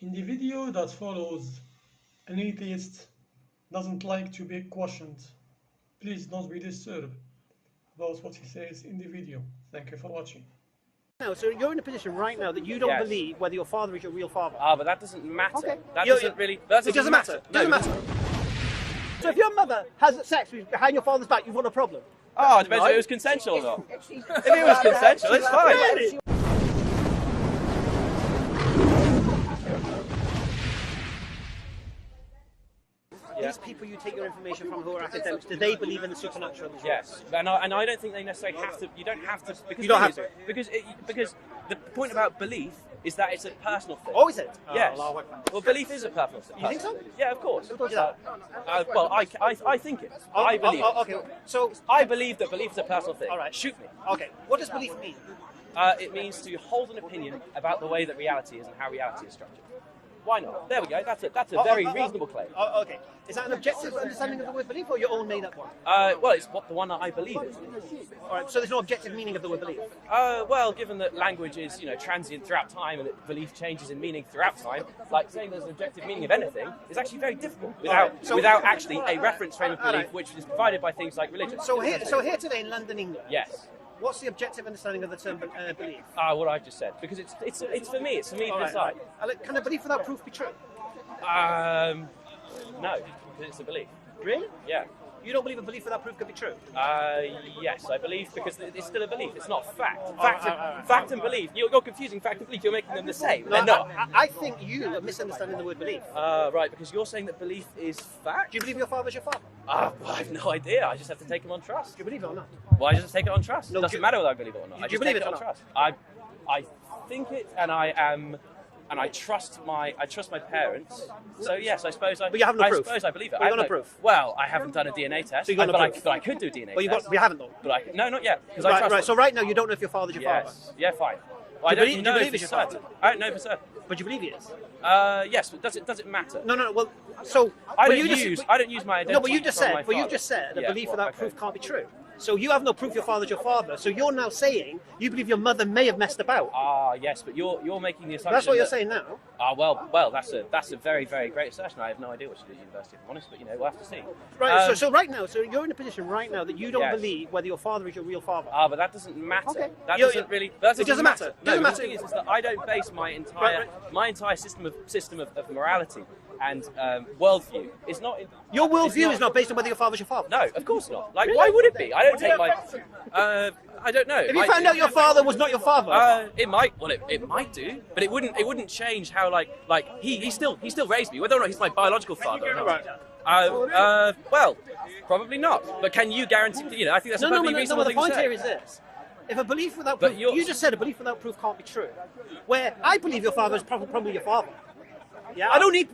In the video that follows, an atheist doesn't like to be questioned. Please don't be disturbed about what he says in the video. Thank you for watching. Now, so you're in a position right now that you don't believe whether your father is your real father. Ah, but that doesn't matter. Okay. That doesn't really. That It doesn't matter. It doesn't matter. So if your mother has sex behind your father's back, you've got a problem. Oh, it depends if it was consensual or not. If it was consensual, it's fine. Really? These people you take your information from who are academics, do they believe in the supernatural as well? Yes, and I don't think they necessarily have to. You don't have to. Because You don't have to. Because the point about belief is that it's a personal thing. Oh, is it? Yes. Oh, Well, belief is a personal thing. You think so? Yeah, of course. Who told you that? Well, I think it. I believe it. Okay, so... I believe that belief is a personal thing. All right. Shoot me. Okay, what does belief mean? It means to hold an opinion about the way that reality is and how reality is structured. Why not? There we go. That's a very reasonable claim. Okay. Is that an objective understanding of the word belief or your own made-up one? Well, it's the one that I believe in. All right, so there's no objective meaning of the word belief? Well, given that language is, transient throughout time and that belief changes in meaning throughout time, like saying there's an objective meaning of anything is actually very difficult without actually a reference frame of belief which is provided by things like religion. So here today in London, England. Yes. What's the objective understanding of the term belief? What I've just said, because it's for me. It's for me to decide. Can a belief without proof be true? No, because it's a belief. Really? Yeah. You don't believe a belief without proof could be true? Yes, I believe because it's still a belief. It's not fact. Fact and belief. You're confusing fact and belief. You're making them the same. They're not. I think you are misunderstanding the word belief. Right, because you're saying that belief is fact. Do you believe your father's your father? Well, I have no idea. I just have to take him on trust. Do you believe it or not? Well, I just take it on trust. No, it doesn't matter whether I believe it or not. Do I you just believe take it it or on not? trust. I think it, and I trust my parents. So yes, I suppose I. But you have no proof. I suppose I believe it. Well, I you got no have proof. Well, I haven't done a DNA test. So you got no proof. But I could do a DNA Well, test. you haven't though. But not yet because I trust. Right. So right now you don't know if your father's your father. Yes. Yeah, fine. Well, Do you believe for it's your father? certain. I don't know for certain. But you believe he is? Yes, but does it matter? No. Well, so I don't use my identity. No, but you just from said. my But you father. just said that Yeah, belief well, without okay. proof can't be true. So you have no proof your father's your father. So you're now saying you believe your mother may have messed about. Yes, but you're making the assumption. That's what you're saying now. Well, that's a very, very great assertion. I have no idea what she did at university, if I'm honest, but we'll have to see. Right. So right now, so you're in a position right now that you don't Yes. believe whether your father is your real father. But that doesn't matter. Okay. That It doesn't really. That doesn't matter. It doesn't No, matter. the thing is that I don't base my entire system of morality and worldview. It's not. Your worldview is not based on whether your father's your father. No, of course not. Like, Really? why would it be? I don't take my. I don't know. If you found out your father was not your father, It might. Well, it might do, but it wouldn't change how like he still raised me, whether or not he's my biological father. Or not. Well, probably not. But can you guarantee? I think that's a perfectly reasonable The thing to point say. here is this: if a belief without But proof, you're- you just said a belief without proof can't be true. Where I believe your father is probably your father. Yeah, I don't need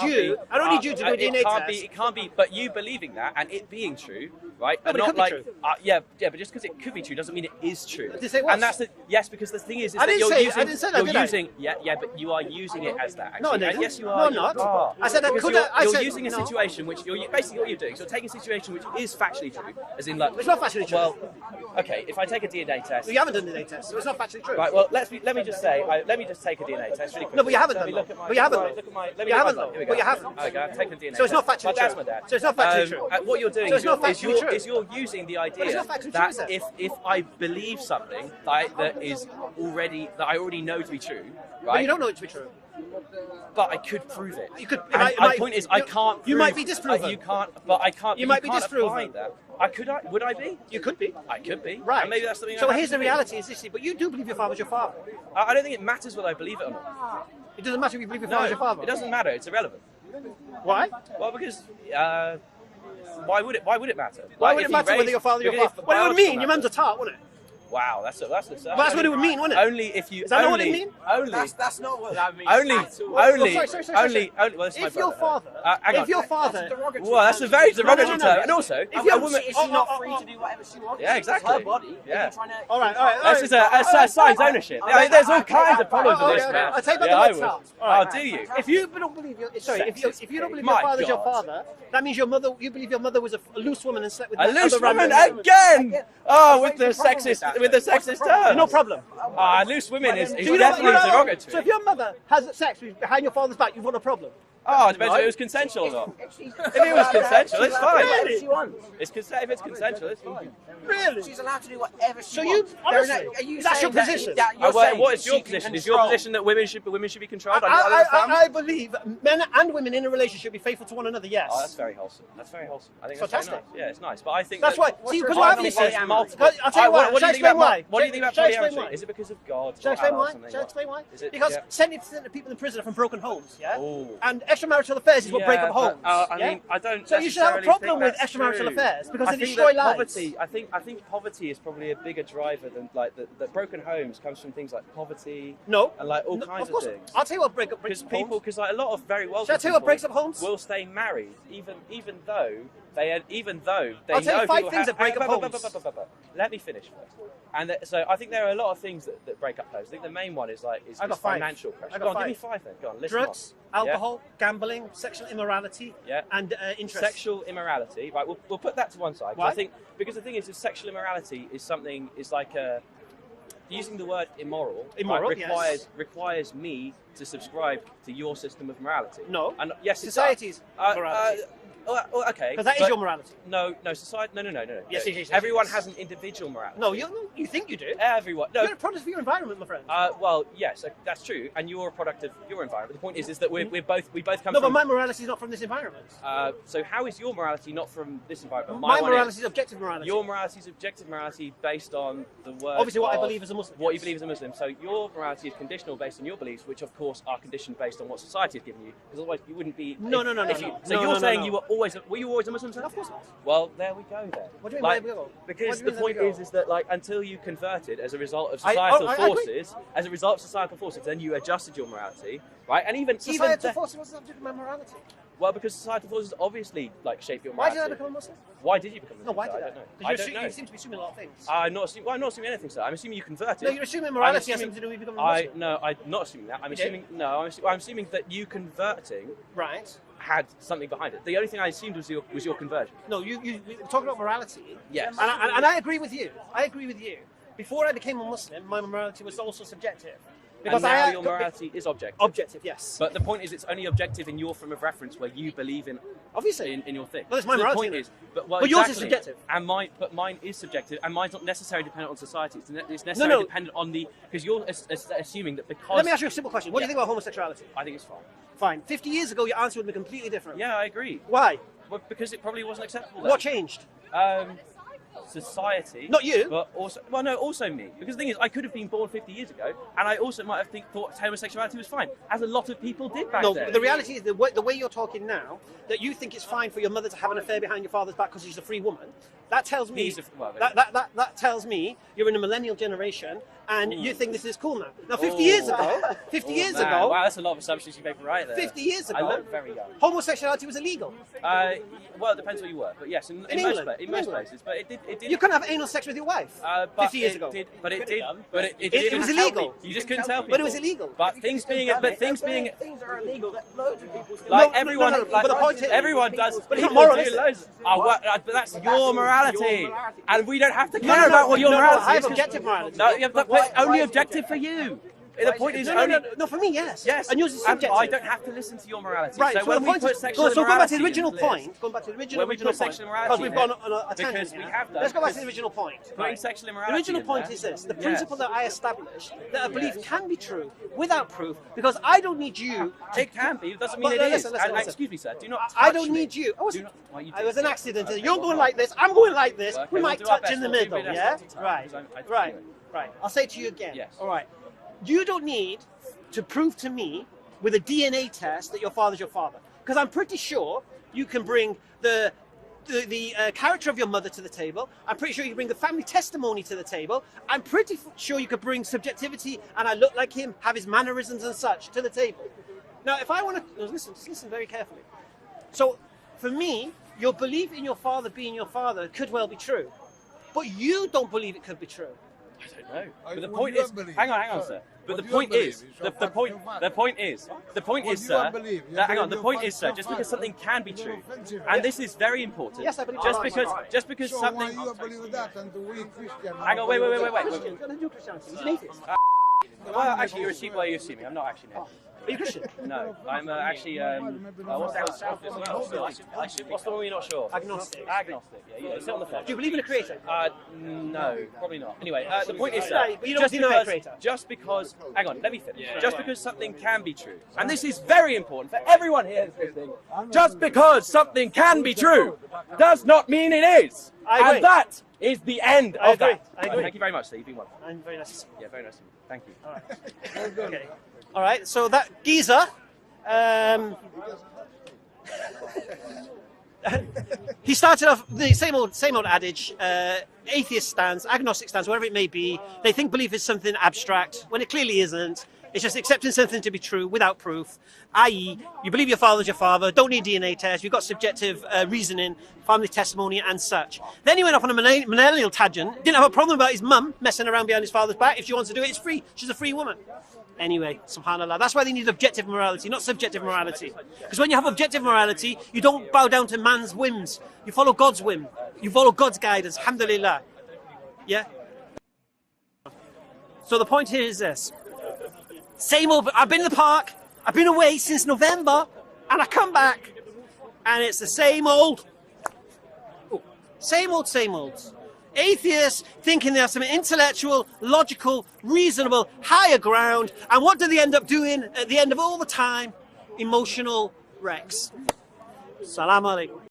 you to do a DNA test. It can't be. But you believing that and it being true, right? No, but it not could be like, true. Yeah, but just because it could be true doesn't mean it is true. Did you say it was? And that's yes, because the thing is I that didn't you're say- using. I didn't say that, you're did I? using. Yeah, but you are using it as that. Actually. No, I didn't. And yes, you No, are. I'm not. You are. I said that Because could. I you're said using a no. situation which you're basically what you're doing. So you're taking a situation which is factually true, as in like. It's not factually true. Well, okay. If I take a DNA test. You haven't done the DNA test, so it's not factually true. Right. Well, let me just say. Let me just take a DNA test really quickly. No, but you haven't Let done me though. look at my. But you haven't Look though. at my. Let You me look at haven't my- though. here we But go. you haven't. Okay, I've taken a DNA So it's not test. factually My dad's true. my dad. So it's not factually true. What you're doing So it's not is factually true. you're using the But it's idea not factually true, that is it? if I believe something that I already know to be true, right? But you don't know it to be true. But I could prove it. You could. And my point is, I can't. You prove- might be disproven. You can't. But I can't. You might be can't disproven. apply That. Would I be? You could be. I could be. Right. And maybe that's something. So I have here's to the be. reality: is this? But you do believe your father's your father. I don't think it matters whether I believe it or not. It doesn't matter if you believe your No, father's your father. it doesn't matter. It's irrelevant. Why? Well, because. Why would it matter? Why would Like, it if matter you whether your father or your because father? if Well, it would mean your biological mum's a tart, wouldn't it? Wow, that's Well, that's what it would mean, wouldn't it? Only if you. Is that not what it mean? Only. That's not what that means. Only. at all. Only. Sorry. Well, this is my If your brother. father, hang on. if your father, Well, that's a very derogatory no. term, and also, If you're- a woman. Is she not free to do whatever she wants? Yeah, exactly. It's her body. Yeah. If you're trying to, all right. This is a science ownership. I mean, there's all kinds of problems with this, okay. man. I'll take back yeah, the I word would. start. All right. Oh, do you? If you don't believe your, sorry, if you don't believe My your father's your God. father, that means you believe your mother was a loose woman and slept with A loose other random woman men. again! Oh, with the sexist with the sexist terms. No problem. Loose women is So you know- definitely you know- derogatory. So if your mother has sex behind your father's back, you've got a problem. Oh, it depends if it was consensual or not. If it was consensual, it's fine. Really? She wants. If it's consensual, it's fine. Really? She's allowed to do whatever she So you wants. honestly, Are you that's your saying position? That you're saying What is she your can position? Is your control- position that women should be controlled? I don't understand. I believe men and women in a relationship should be faithful to one another. Yes. Oh, that's very wholesome. That's very wholesome. I think that's Fantastic. very nice. Yeah, it's nice. But I think That's why. See, because I what think happens there's is, multiple. I'll tell you why. What do Shall I you think about explain why? What do you think about Shall I explain polyamorous? why? Is it because of God? Shall I or explain Allah or why? something? Shall I explain why? Is it- Because yeah. 70% of people in prison are from broken homes, yeah? Ooh. And extramarital affairs is what break up but, homes. I yeah? mean, I don't. So you should have a necessarily problem think with that's extramarital true. affairs because I they think destroy that lives. poverty. I think poverty is probably a bigger driver than like the broken homes comes from things like poverty. No. And like all No, kinds of course. things. I'll tell you what breaks up Because homes. because like a lot of very wealthy Shall I tell you what people breaks up homes? will stay married even though they I'll tell you know 5 people things that break up homes. Let me finish first. And so I think there are a lot of things that break up homes. I think the main one is I got 5. financial pressure. I got Go on, give 5. me 5 then. Go on, listen Drugs, on. alcohol, gambling, sexual immorality, Yeah. and interest. Sexual immorality, right? We'll put that to one side. 'Cause Why? I think because the thing is, sexual immorality is something is like using the word immoral. Immoral, right, yes. requires me to subscribe to your system of morality. No. And yes, it does. Society's morality. Okay. Because that is but- your morality. No, society. No. Yes, yes, yes, Everyone yes. has an individual morality. No, you think you do. Everyone. No. You're a product of your environment, my friend. Well, yes, that's true, and you're a product of your environment. The point is that we both come No, but from. my morality is not from this environment. So how is your morality not from this environment? My one morality is objective morality. Your morality is objective morality based on the word. Obviously, what I of believe as a Muslim. What you yes. believe as a Muslim. So your morality is conditional based on your beliefs, which of course are conditioned based on what society has given you. Because otherwise you wouldn't be. No. So No, you're no, saying no. you were you always a Muslim? Sir? Of course not. Well, there we go then. What do you mean, Like, where we go? Because What do the you mean, point there we go? is that like until you converted as a result of I societal agree. forces, as a result of societal forces, then you adjusted your morality, right? And even Societal the- forces was subject to my morality. well, because societal forces obviously like shape your Why morality. did I become a Muslim? Why did you become a No, Muslim? why sir? did I I? don't know. Because I don't know. you seem to be assuming a lot of things. I'm not assuming anything, sir. I'm assuming you converted. No, you're assuming morality has assuming- something to do with becoming a Muslim. I'm not assuming that. I'm You assuming did? no. I'm assuming that you converting Right. had something behind it. The only thing I assumed was your conversion. No, we were talking about morality. Yes. And I agree with you. I agree with you. Before I became a Muslim, my morality was also subjective. And now your morality is objective. Objective, yes. But the point is, it's only objective in your frame of reference where you believe in Obviously. in your thing. Well, it's my So the morality, point isn't is, it? well, But yours is exactly. subjective. And mine is subjective, and mine's not necessarily dependent on society. It's necessarily No. dependent on because you're assuming that because. Let me ask you a simple question. What do you think about homosexuality? I think it's fine. Fine. 50 years ago, your answer would be completely different. Yeah, I agree. Why? Well, because it probably wasn't acceptable. Then. What changed? Society. Not you. But also me. Because the thing is, I could have been born 50 years ago, and I also might have thought homosexuality was fine, as a lot of people did back No, then. the reality is the way you're talking now, that you think it's fine for your mother to have an affair behind your father's back because she's a free woman. That tells me that tells me you're in a millennial generation and you think this is cool now. Now, 50 years ago, 50 years Man, ago, wow, that's a lot of assumptions you made right there. 50 years I ago, look very young. homosexuality was illegal. Well, it depends where you were, but yes, in most England. places. But it did. You couldn't have anal sex with your wife but 50 years it ago. It It was illegal. You just couldn't tell people. But it was illegal. But things being things are illegal that loads of people still like No, everyone, no, like but the point is- everyone does. But it's not people moral, do is it? loads. But that's your morality, and we don't have to care No, about what your no, morality I have is. objective morality. No, yeah, but only objective for you. The point is only. No, for me, yes. Yes, And yours is subjective. I don't have to listen to your morality. Right, So so when the we point put is, sexual so going back to the immorality original into this, point, going back to the original when we put point, sexual immorality because we've in gone there, on a tangent because we here. have done, Let's go back to because the original point. putting sexual The immorality original in point there. is this: the Yes. principle that I established that a belief can be true without proof, because I don't need you. It can be. It doesn't mean But it is. listen, listen, And listen. excuse me, sir. Do not. I touch don't me. need you. Do not. Well, you I did. was an accident. Okay, You're well, going like this. I'm going like this. Okay, We we'll might do our touch in best. the We'll do middle. our best Yeah. not to touch, Right. because Right. anyway. Right. I'll say it to you again. Yes. All right. You don't need to prove to me with a DNA test that your father's your father, because I'm pretty sure you can bring the character of your mother to the table. I'm pretty sure you can bring the family testimony to the table. I'm pretty sure you could bring subjectivity and I look like him, have his mannerisms and such to the table. Now, if I want to listen very carefully. So, for me, your belief in your father being your father could well be true, but you don't believe it could be true. I don't know. But the point is, hang on, sir. But the point is, the point is, sir, hang on, the point is, sir, just because something can be true, and this is very important, Yes, I believe just because So something, why you believe that and we Christian? hang on, wait. Christian, got to do Christianity. He's an atheist. Well, actually, you're assuming. I'm not actually. Are you Christian? No, I'm actually. What's the one you're not sure? Agnostic. Agnostic. Yeah, you know, sit on the fence. Do you believe in a creator? No, probably not. Anyway, the point is, sir, Right, but you don't believe in a creator. just because, hang on, let me finish. Just because something can be true, and this is very important for everyone here who's listening. Just because something can be true does not mean it is. I agree. And that is the end I of agree. that. I agree. Thank you very much, sir. You've been wonderful. I'm very nice. Yeah, very nice. Thank you. All right. Okay. All right. So that geezer, he started off the same old adage: atheist stance, agnostic stance, whatever it may be. They think belief is something abstract when it clearly isn't. It's just accepting something to be true without proof. I.e., you believe your father's your father, don't need DNA test, you've got subjective reasoning, family testimony, and such. Then he went off on a millennial tangent, didn't have a problem about his mum messing around behind his father's back. If she wants to do it, it's free. She's a free woman. Anyway, subhanAllah. That's why they need objective morality, not subjective morality. Because when you have objective morality, you don't bow down to man's whims. You follow God's whim. You follow God's guidance. Alhamdulillah. Yeah? So the point here is this. Same old, I've been in the park, I've been away since November, and I come back, and it's the same old. Same old. Atheists thinking they have some intellectual, logical, reasonable, higher ground, and what do they end up doing at the end of all the time? Emotional wrecks. Salam alaikum.